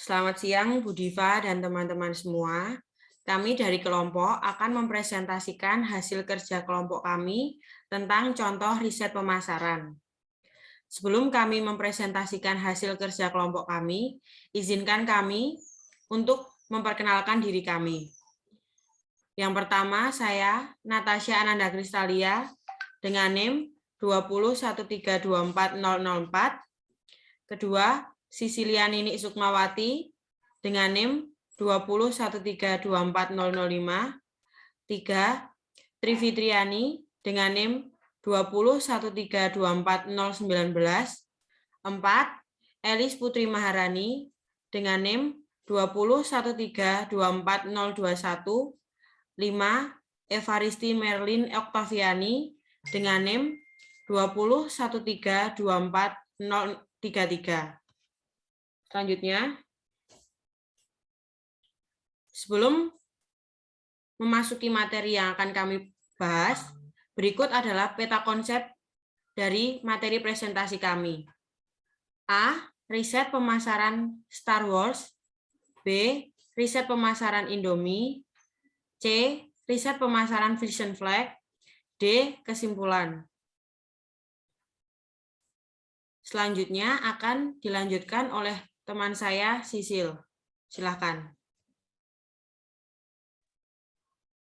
Selamat siang Bu Diva dan teman-teman semua. Kami dari kelompok akan mempresentasikan hasil kerja kelompok kami tentang contoh riset pemasaran. Sebelum kami mempresentasikan hasil kerja kelompok kami, izinkan kami untuk memperkenalkan diri kami. Yang pertama, saya Natasha Ananda Kristalia dengan NIM 201324004. Kedua, Sisiliani Sukmawati dengan NIM 201324005. 3. Trifitriani dengan NIM 201324019. 4. Elis Putri Maharani dengan NIM 201324021. 5. Evaristi Merlin Oktaviani dengan NIM 201324033. Selanjutnya, sebelum memasuki materi yang akan kami bahas, berikut adalah peta konsep dari materi presentasi kami. A. Riset pemasaran Star Wars. B. Riset pemasaran Indomie. C. Riset pemasaran Vision Flag. D. Kesimpulan. Selanjutnya akan dilanjutkan oleh teman saya, Sisil. Silakan.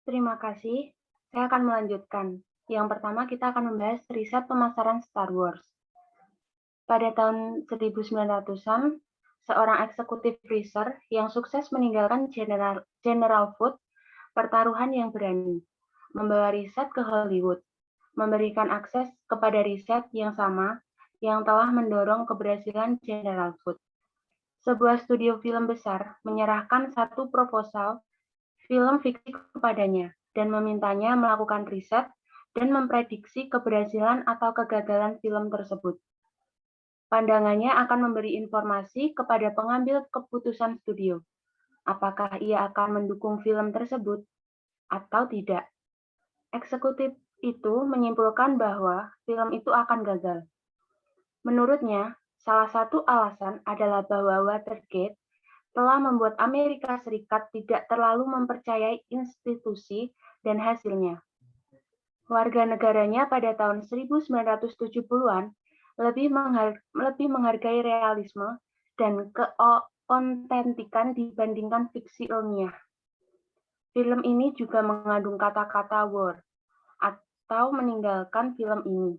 Terima kasih. Saya akan melanjutkan. Yang pertama kita akan membahas riset pemasaran Star Wars. Pada tahun 1900-an, seorang eksekutif research yang sukses meninggalkan General Food, pertaruhan yang berani, membawa riset ke Hollywood, memberikan akses kepada riset yang sama yang telah mendorong keberhasilan General Food. Sebuah studio film besar menyerahkan satu proposal film fiksi kepadanya dan memintanya melakukan riset dan memprediksi keberhasilan atau kegagalan film tersebut. Pandangannya akan memberi informasi kepada pengambil keputusan studio, apakah ia akan mendukung film tersebut atau tidak. Eksekutif itu menyimpulkan bahwa film itu akan gagal. Menurutnya, salah satu alasan adalah bahwa Watergate telah membuat Amerika Serikat tidak terlalu mempercayai institusi dan hasilnya. Warga negaranya pada tahun 1970-an lebih menghargai realisme dan keautentikan dibandingkan fiksi ilmiah. Film ini juga mengandung kata-kata war atau meninggalkan film ini.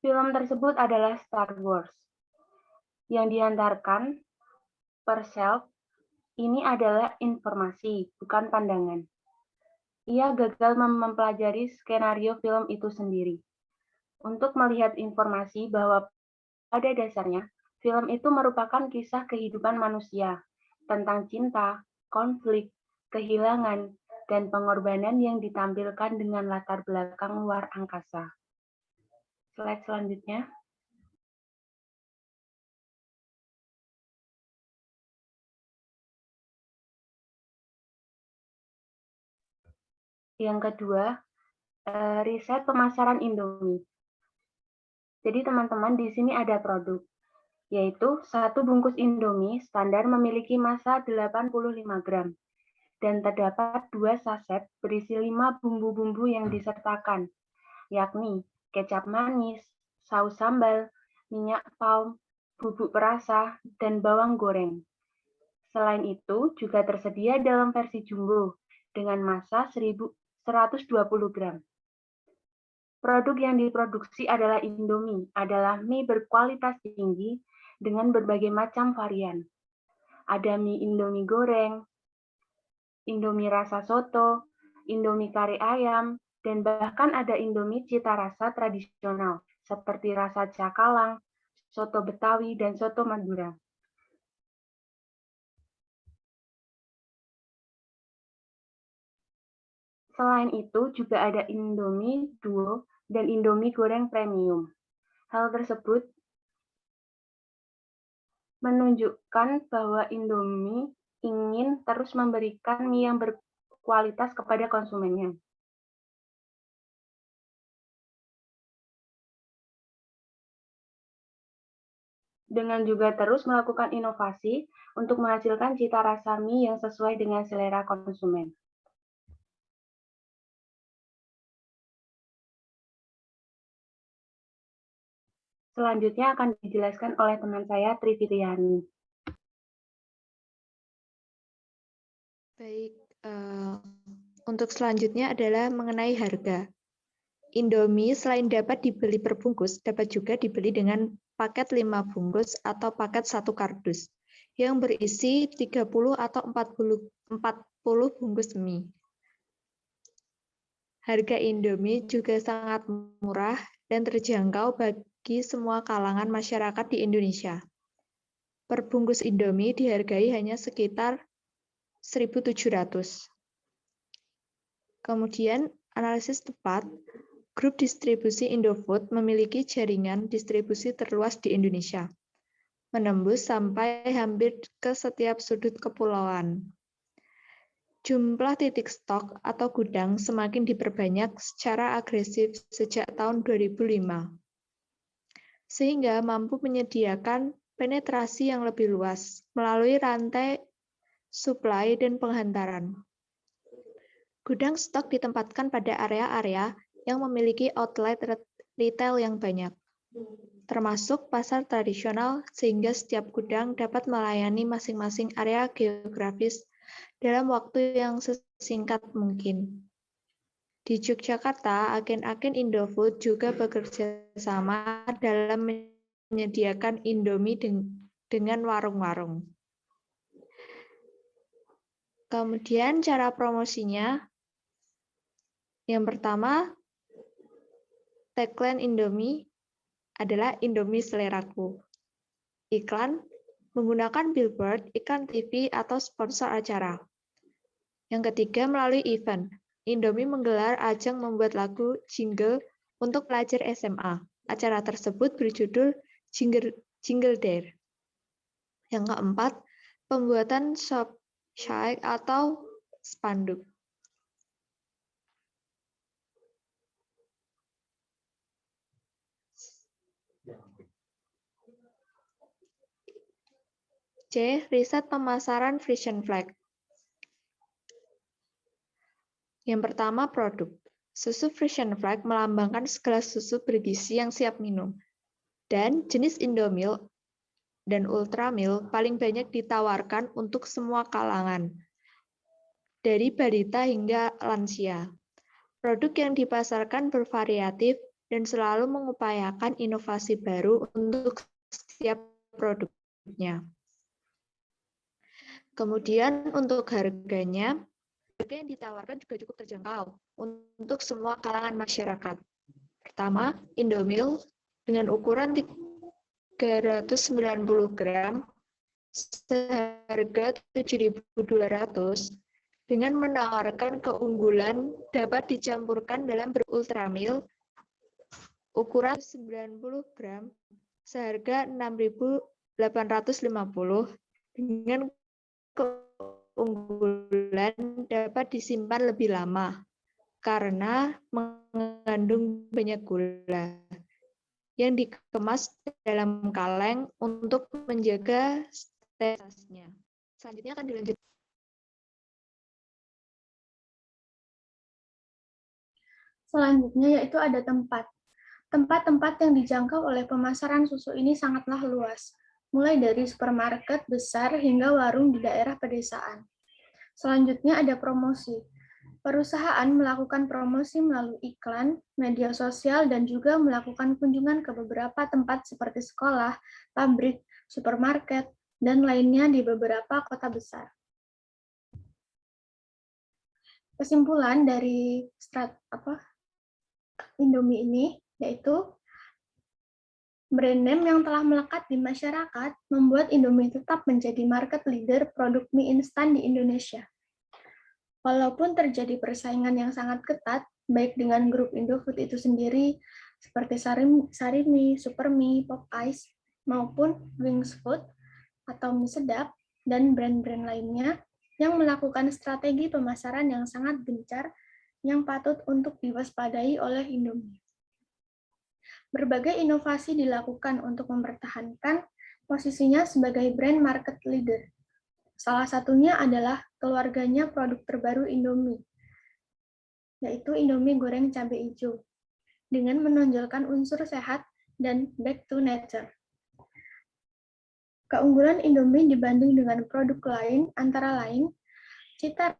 Film tersebut adalah Star Wars yang diantarkan Purcell. Ini adalah informasi, bukan pandangan. Ia gagal mempelajari skenario film itu sendiri. Untuk melihat informasi bahwa pada dasarnya, film itu merupakan kisah kehidupan manusia tentang cinta, konflik, kehilangan, dan pengorbanan yang ditampilkan dengan latar belakang luar angkasa. Slide selanjutnya. Yang kedua, riset pemasaran Indomie. Jadi teman-teman di sini ada produk, yaitu satu bungkus Indomie standar memiliki massa 85 gram dan terdapat 2 saset berisi 5 bumbu-bumbu yang disertakan, yakni kecap manis, saus sambal, minyak palm, bubuk perasa, dan bawang goreng. Selain itu, juga tersedia dalam versi jumbo dengan massa 120 gram. Produk yang diproduksi adalah Indomie, adalah mie berkualitas tinggi dengan berbagai macam varian. Ada mie Indomie goreng, Indomie rasa soto, Indomie kari ayam, dan bahkan ada Indomie cita rasa tradisional seperti rasa cakalang, soto Betawi, dan soto Madura. Selain itu, juga ada Indomie Duo dan Indomie goreng premium. Hal tersebut menunjukkan bahwa Indomie ingin terus memberikan mie yang berkualitas kepada konsumennya. dengan juga terus melakukan inovasi untuk menghasilkan cita rasa mie yang sesuai dengan selera konsumen. Selanjutnya akan dijelaskan oleh teman saya, Trivitriani. Baik, untuk selanjutnya adalah mengenai harga. Indomie selain dapat dibeli per bungkus, dapat juga dibeli dengan paket 5 bungkus atau paket 1 kardus yang berisi 30 atau 40 bungkus mie. Harga Indomie juga sangat murah dan terjangkau bagi semua kalangan masyarakat di Indonesia. Per bungkus Indomie dihargai hanya sekitar 1.700. Kemudian, analisis tepat, grup distribusi Indofood memiliki jaringan distribusi terluas di Indonesia, menembus sampai hampir ke setiap sudut kepulauan. Jumlah titik stok atau gudang semakin diperbanyak secara agresif sejak tahun 2005, sehingga mampu menyediakan penetrasi yang lebih luas melalui rantai suplai dan penghantaran. Gudang stok ditempatkan pada area-area yang memiliki outlet retail yang banyak, termasuk pasar tradisional, sehingga setiap gudang dapat melayani masing-masing area geografis dalam waktu yang sesingkat mungkin. Di Yogyakarta, agen-agen Indofood juga bekerja sama dalam menyediakan Indomie dengan warung-warung. Kemudian cara promosinya, yang pertama, tagline Indomie adalah Indomie seleraku. Iklan menggunakan billboard, iklan TV, atau sponsor acara. Yang ketiga, melalui event. Indomie menggelar ajang membuat lagu jingle untuk pelajar SMA. Acara tersebut berjudul Jingle Dare. Yang keempat, pembuatan shop shake atau spanduk. C. Riset pemasaran Frisian Flag. Yang pertama, produk. Susu Frisian Flag melambangkan segelas susu bergizi yang siap minum. Dan jenis Indomilk dan Ultramilk paling banyak ditawarkan untuk semua kalangan, dari balita hingga lansia. Produk yang dipasarkan bervariatif dan selalu mengupayakan inovasi baru untuk setiap produknya. Kemudian untuk harganya, harga yang ditawarkan juga cukup terjangkau untuk semua kalangan masyarakat. Pertama, Indomilk dengan ukuran 390 gram seharga 7.200 dengan menawarkan keunggulan dapat dicampurkan dalam berultramilk ukuran 90 gram seharga 6.850 dengan keunggulan dapat disimpan lebih lama karena mengandung banyak gula yang dikemas dalam kaleng untuk menjaga sterilitasnya. Selanjutnya akan dilanjutkan. Selanjutnya yaitu ada tempat. Tempat-tempat yang dijangkau oleh pemasaran susu ini sangatlah luas, mulai dari supermarket besar hingga warung di daerah pedesaan. Selanjutnya ada promosi. Perusahaan melakukan promosi melalui iklan, media sosial, dan juga melakukan kunjungan ke beberapa tempat seperti sekolah, pabrik, supermarket, dan lainnya di beberapa kota besar. Kesimpulan dari Indomie ini yaitu brand name yang telah melekat di masyarakat membuat Indomie tetap menjadi market leader produk mie instan di Indonesia. Walaupun terjadi persaingan yang sangat ketat, baik dengan grup Indofood itu sendiri, seperti Sarimi, Supermie, Popeyes, maupun Wings Food atau mie sedap, dan brand-brand lainnya yang melakukan strategi pemasaran yang sangat gencar yang patut untuk diwaspadai oleh Indomie. Berbagai inovasi dilakukan untuk mempertahankan posisinya sebagai brand market leader. Salah satunya adalah keluarganya produk terbaru Indomie, yaitu Indomie goreng cabai hijau, dengan menonjolkan unsur sehat dan back to nature. Keunggulan Indomie dibanding dengan produk lain antara lain cita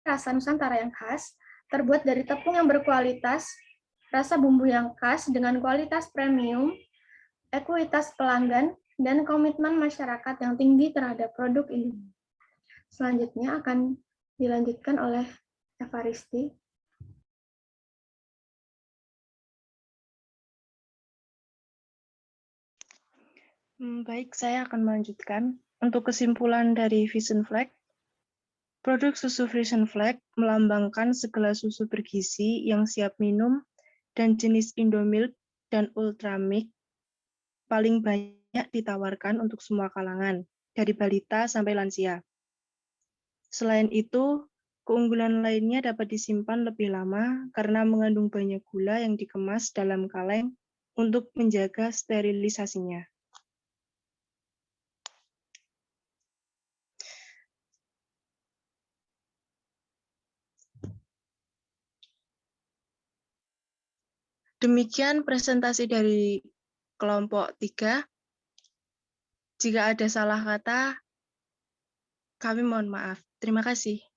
rasa Nusantara yang khas, terbuat dari tepung yang berkualitas, rasa bumbu yang khas dengan kualitas premium, ekuitas pelanggan, dan komitmen masyarakat yang tinggi terhadap produk ini. Selanjutnya akan dilanjutkan oleh Evaristi. Baik, saya akan melanjutkan. Untuk kesimpulan dari Vision Flag, produk susu Vision Flag melambangkan segala susu bergizi yang siap minum dan jenis Indomilk dan Ultramilk paling banyak ditawarkan untuk semua kalangan, dari balita sampai lansia. Selain itu, keunggulan lainnya dapat disimpan lebih lama karena mengandung banyak gula yang dikemas dalam kaleng untuk menjaga sterilisasinya. Demikian presentasi dari kelompok 3. Jika ada salah kata, kami mohon maaf. Terima kasih.